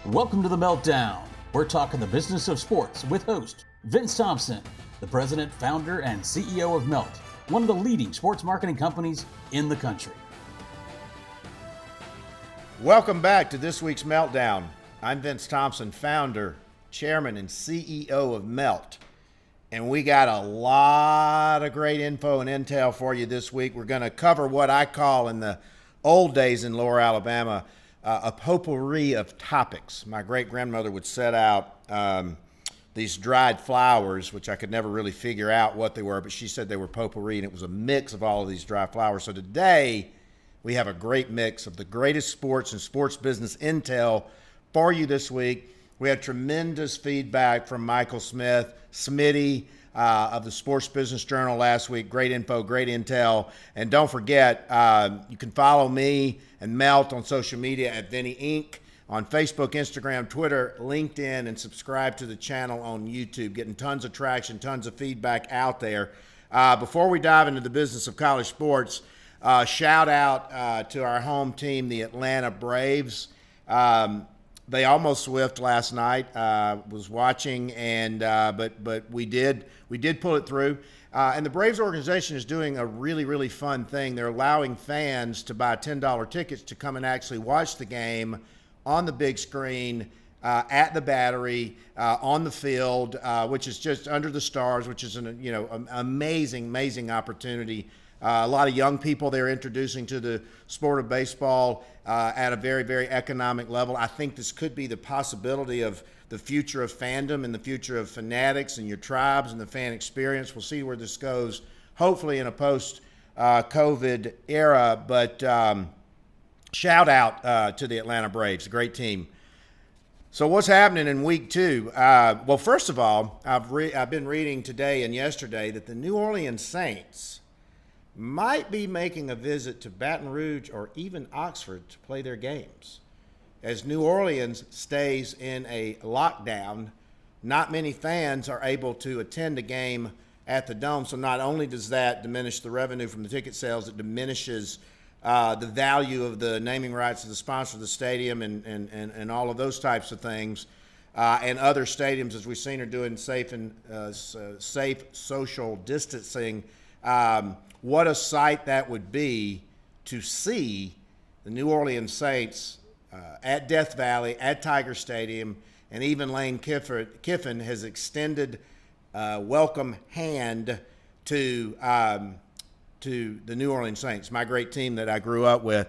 Welcome to the MeltDown. We're talking the business of sports with host Vince Thompson, the president, founder, and CEO of Melt, one of the leading sports marketing companies in the country. Welcome back to this week's MeltDown. I'm Vince Thompson, founder, chairman, and CEO of Melt. And we got a lot of great info and intel for you this week. We're going to cover what I call in the old days in Lower Alabama, a potpourri of topics. My great-grandmother would set out these dried flowers, which I could never really figure out what they were, but she said they were potpourri, and it was a mix of all of these dry flowers. So today, we have a great mix of the greatest sports and sports business intel for you this week. We had tremendous feedback from Michael Smith, Smitty, of the Sports Business Journal last week. Great info, great intel. And don't forget, you can follow me and Melt on social media at Vinny Inc. on Facebook, Instagram, Twitter, LinkedIn, and subscribe to the channel on YouTube. Getting tons of traction, tons of feedback out there. Before we dive into the business of college sports, shout out to our home team, the Atlanta Braves. They almost swift last night. Was watching, and but we did pull it through. And the Braves organization is doing a really fun thing. They're allowing fans to buy $10 tickets to come and actually watch the game on the big screen at the Battery on the field, which is just under the stars, which is an amazing opportunity. A lot of young people they're introducing to the sport of baseball at a very economic level. I think this could be the possibility of the future of fandom and the future of fanatics and your tribes and the fan experience. We'll see where this goes, hopefully in a post-COVID era. But shout out to the Atlanta Braves, a great team. So what's happening in week 2? Well, first of all, I've been reading today and yesterday that the New Orleans Saints might be making a visit to Baton Rouge or even Oxford to play their games. As New Orleans stays in a lockdown, not many fans are able to attend a game at the Dome. So not only does that diminish the revenue from the ticket sales, it diminishes the value of the naming rights of the sponsor of the stadium and all of those types of things. And other stadiums, as we've seen, are doing safe social distancing. What a sight that would be to see the New Orleans Saints at Death Valley, at Tiger Stadium, and even Lane Kiffin has extended welcome hand to the New Orleans Saints, my great team that I grew up with.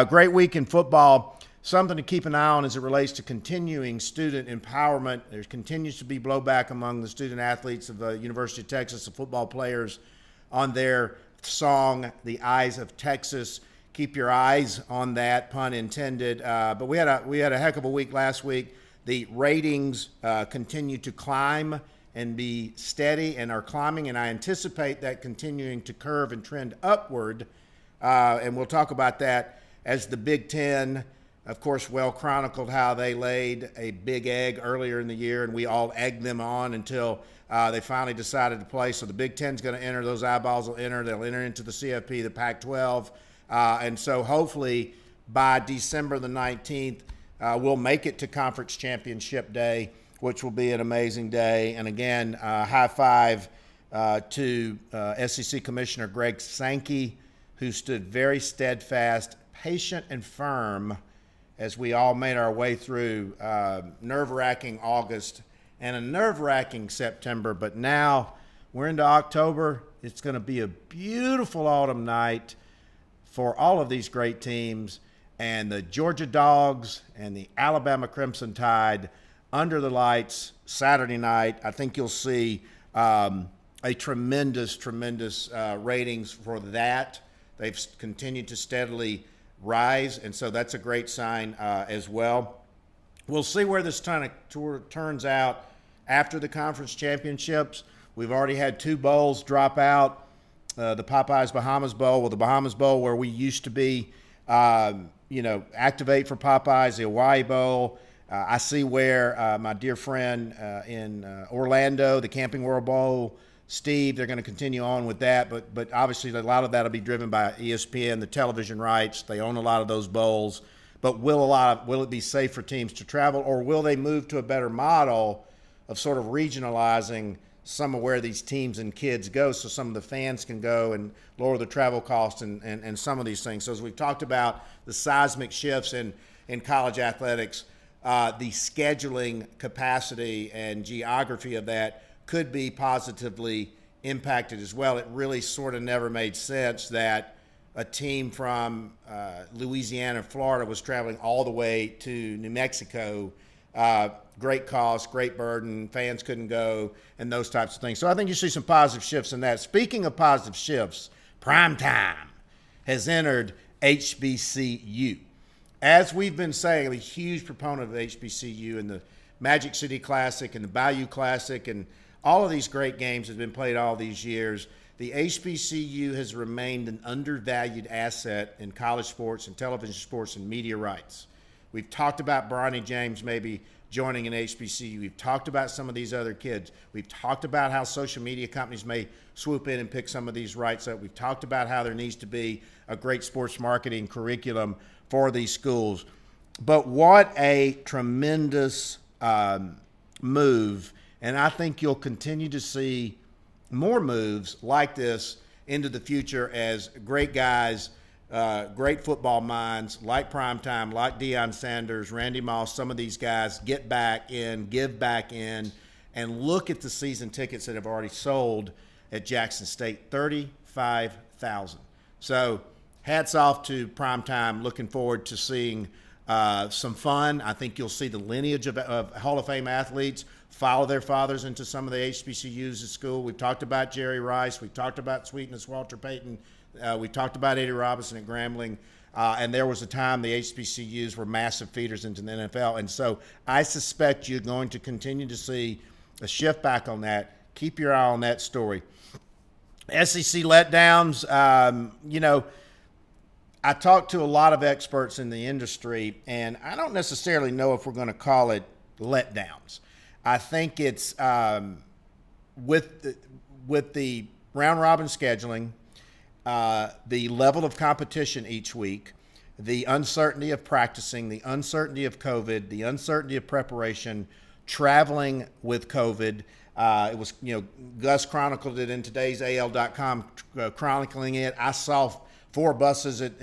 Great week in football. Something to keep an eye on as it relates to continuing student empowerment. There continues to be blowback among the student athletes of the University of Texas, the football players, on their song, The Eyes of Texas. Keep your eyes on that, pun intended. But we had a heck of a week last week. The ratings continue to climb and be steady and are climbing, and I anticipate that continuing to curve and trend upward. And we'll talk about that as the Big Ten, of course, well chronicled how they laid a big egg earlier in the year, and we all egged them on until they finally decided to play. So the Big Ten's going to enter. Those eyeballs will enter. They'll enter into the CFP, the Pac-12. And so hopefully by December the 19th, we'll make it to Conference Championship Day, which will be an amazing day. And again, high five to SEC Commissioner Greg Sankey, who stood very steadfast, patient, and firm as we all made our way through nerve-wracking August and a nerve-wracking September. But now we're into October. It's going to be a beautiful autumn night for all of these great teams, and the Georgia Dogs and the Alabama Crimson Tide under the lights Saturday night. I think you'll see a tremendous ratings for that. They've continued to steadily rise, and so that's a great sign as well. We'll see where this tour turns out after the conference championships. We've already had 2 bowls drop out. The Popeyes Bahamas Bowl, the Bahamas Bowl where we used to be, activate for Popeyes, the Hawaii Bowl. I see where my dear friend in Orlando, the Camping World Bowl, Steve, they're going to continue on with that. But obviously a lot of that will be driven by ESPN, the television rights. They own a lot of those bowls. But will it be safe for teams to travel, or will they move to a better model of sort of regionalizing some of where these teams and kids go, so some of the fans can go and lower the travel costs and some of these things. So as we've talked about the seismic shifts in college athletics, the scheduling capacity and geography of that could be positively impacted as well. It really sort of never made sense that a team from Louisiana, Florida was traveling all the way to New Mexico. Great cost, great burden, fans couldn't go, and those types of things. So I think you see some positive shifts in that. Speaking of positive shifts, primetime has entered HBCU. As we've been saying, I'm a huge proponent of HBCU and the Magic City Classic and the Bayou Classic, and all of these great games have been played all these years. The HBCU has remained an undervalued asset in college sports and television sports and media rights. We've talked about Bronny James maybe joining an HBCU. We've talked about some of these other kids. We've talked about how social media companies may swoop in and pick some of these rights up. We've talked about how there needs to be a great sports marketing curriculum for these schools. But what a tremendous move. And I think you'll continue to see more moves like this into the future as great guys, great football minds like Primetime, like Deion Sanders, Randy Moss, some of these guys get back in, give back in, and look at the season tickets that have already sold at Jackson State, 35,000. So hats off to Primetime. Looking forward to seeing some fun. I think you'll see the lineage of Hall of Fame athletes follow their fathers into some of the HBCUs at school. We've talked about Jerry Rice. We've talked about Sweetness, Walter Payton. We've talked about Eddie Robinson at Grambling. And there was a time the HBCUs were massive feeders into the NFL. And so I suspect you're going to continue to see a shift back on that. Keep your eye on that story. SEC letdowns, I talked to a lot of experts in the industry, and I don't necessarily know if we're going to call it letdowns. I think it's with the round robin scheduling, the level of competition each week, the uncertainty of practicing, the uncertainty of COVID, the uncertainty of preparation, traveling with COVID. It was, Gus chronicled it in today's AL.com, chronicling it. I saw 4 buses at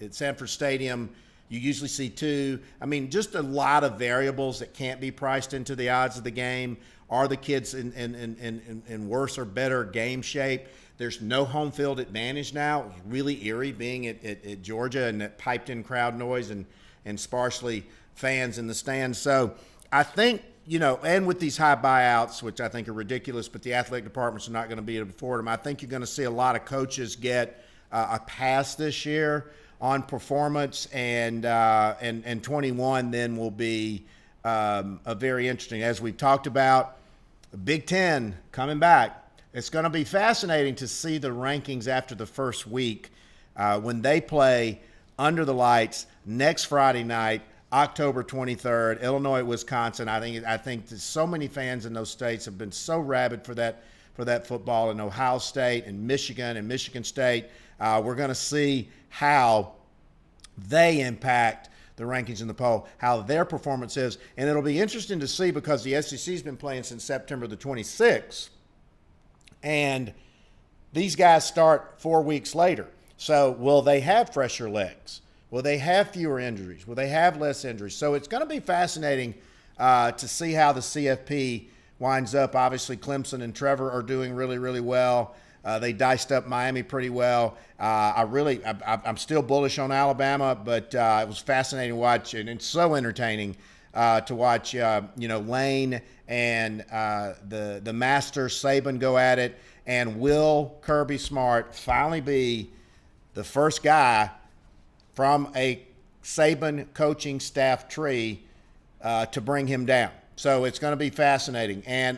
Sanford Stadium. You usually see 2. I mean, just a lot of variables that can't be priced into the odds of the game. Are the kids in worse or better game shape? There's no home field advantage now. It's really eerie being at Georgia and that piped-in crowd noise and sparsely fans in the stands. So I think, and with these high buyouts, which I think are ridiculous, but the athletic departments are not going to be able to afford them, I think you're going to see a lot of coaches get a pass this year on performance, and 21 then will be a very interesting. As we've talked about, the Big Ten coming back. It's going to be fascinating to see the rankings after the first week when they play under the lights next Friday night, October 23rd, Illinois, Wisconsin. I think that so many fans in those states have been so rabid for that football, in Ohio State and Michigan State. We're going to see how they impact the rankings in the poll, how their performance is. And it'll be interesting to see because the SEC's been playing since September the 26th. And these guys start 4 weeks later. So will they have fresher legs? Will they have fewer injuries? Will they have less injuries? So it's going to be fascinating to see how the CFP winds up. Obviously, Clemson and Trevor are doing really, really well. They diced up Miami pretty well. I'm still bullish on Alabama, but it was fascinating to watch, and it's so entertaining to watch, Lane and the master Saban go at it, and will Kirby Smart finally be the first guy from a Saban coaching staff tree to bring him down. So it's going to be fascinating. And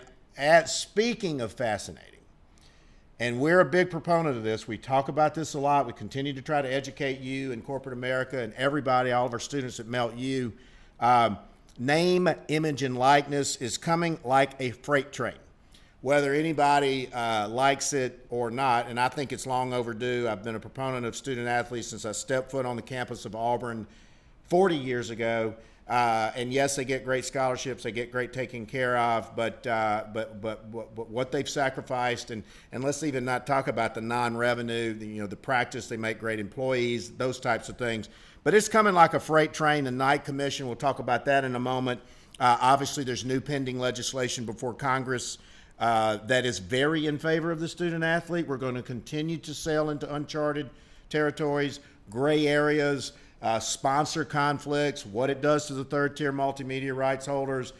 speaking of fascinating, and we're a big proponent of this. We talk about this a lot. We continue to try to educate you and corporate America and everybody, all of our students at MeltU. Name, image, and likeness is coming like a freight train. whether anybody likes it or not, and I think it's long overdue. I've been a proponent of student athletes since I stepped foot on the campus of Auburn 40 years ago. And yes, they get great scholarships, they get great taken care of, but what they've sacrificed, and let's even not talk about the non-revenue, the practice, they make great employees, those types of things. But it's coming like a freight train. The Knight Commission, we'll talk about that in a moment. Obviously, there's new pending legislation before Congress that is very in favor of the student athlete. We're going to continue to sail into uncharted territories, gray areas, sponsor conflicts, what it does to the third-tier multimedia rights holders.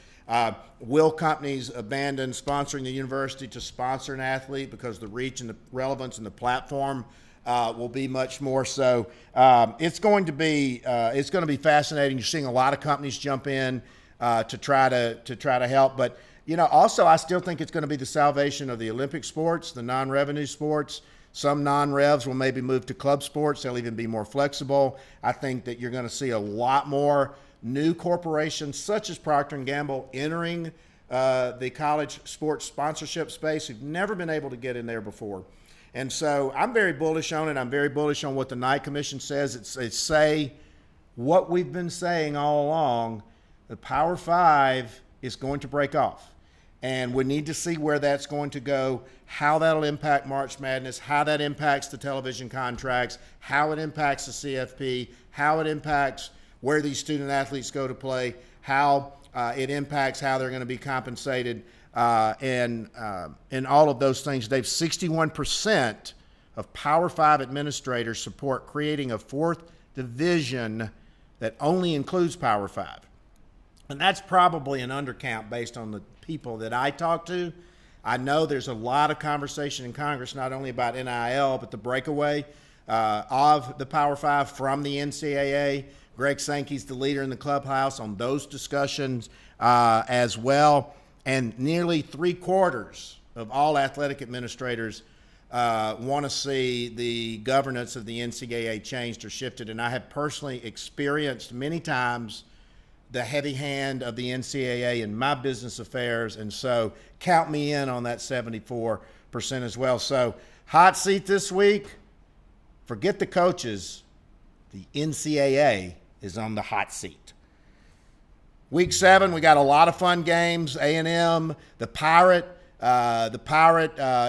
Will companies abandon sponsoring the university to sponsor an athlete because the reach and the relevance and the platform will be much more so. It's going to be fascinating. You're seeing a lot of companies jump in to try to help, but also I still think it's going to be the salvation of the Olympic sports, the non-revenue sports. Some non-revs will maybe move to club sports. They'll even be more flexible. I think that you're going to see a lot more new corporations such as Procter & Gamble entering the college sports sponsorship space who've never been able to get in there before. And so I'm very bullish on it. I'm very bullish on what the Knight Commission says. It's say what we've been saying all along. The Power Five is going to break off. And we need to see where that's going to go, how that'll impact March Madness, how that impacts the television contracts, how it impacts the CFP, how it impacts where these student athletes go to play, how it impacts how they're going to be compensated, and all of those things. Dave, 61% of Power Five administrators support creating a fourth division that only includes Power Five. And that's probably an undercount based on the people that I talk to. I know there's a lot of conversation in Congress, not only about NIL, but the breakaway of the Power Five from the NCAA. Greg Sankey's the leader in the clubhouse on those discussions as well. And nearly 3/4 of all athletic administrators want to see the governance of the NCAA changed or shifted. And I have personally experienced many times the heavy hand of the NCAA in my business affairs, and so count me in on that 74% as well. So hot seat this week, forget the coaches, the NCAA is on the hot seat. Week 7, we got a lot of fun games. A&M, the Pirate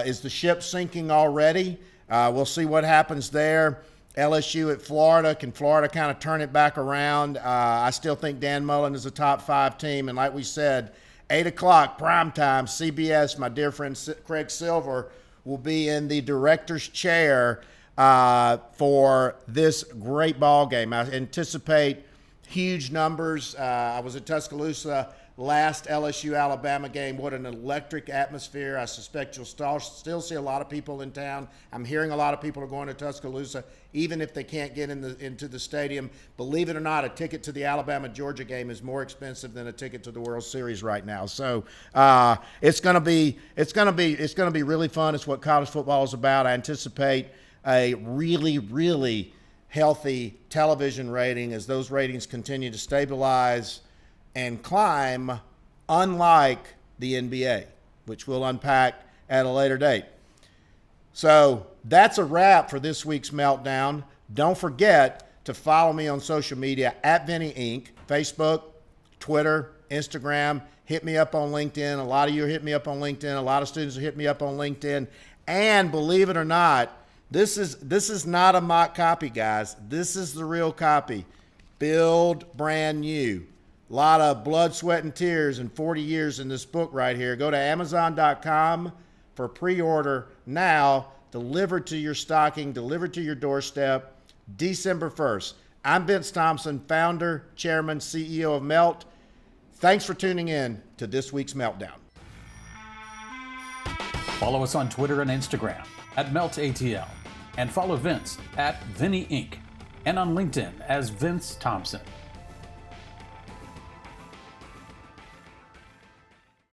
is the ship sinking already. We'll see what happens there. LSU at Florida. Can Florida kind of turn it back around? I still think Dan Mullen is a top 5 team. And like we said, 8 o'clock, primetime, CBS, my dear friend Craig Silver will be in the director's chair for this great ball game. I anticipate huge numbers. I was at Tuscaloosa last LSU-Alabama game. What an electric atmosphere. I suspect you'll still see a lot of people in town. I'm hearing a lot of people are going to Tuscaloosa, even if they can't get into the stadium. Believe it or not, a ticket to the Alabama-Georgia game is more expensive than a ticket to the World Series right now. So it's going to be really fun. It's what college football is about. I anticipate a really, really healthy television rating as those ratings continue to stabilize and climb, unlike the NBA, which we'll unpack at a later date. So that's a wrap for this week's Meltdown. Don't forget to follow me on social media at Vinny Inc., Facebook, Twitter, Instagram. Hit me up on LinkedIn. A lot of you hit me up on LinkedIn. A lot of students hit me up on LinkedIn. And believe it or not, this is not a mock copy, guys. This is the real copy. Build brand new. A lot of blood, sweat, and tears and 40 years in this book right here. Go to Amazon.com for pre-order now. Delivered to your stocking, delivered to your doorstep, December 1st. I'm Vince Thompson, founder, chairman, CEO of Melt. Thanks for tuning in to this week's Meltdown. Follow us on Twitter and Instagram at MeltATL. And follow Vince at Vinny Inc. and on LinkedIn as Vince Thompson.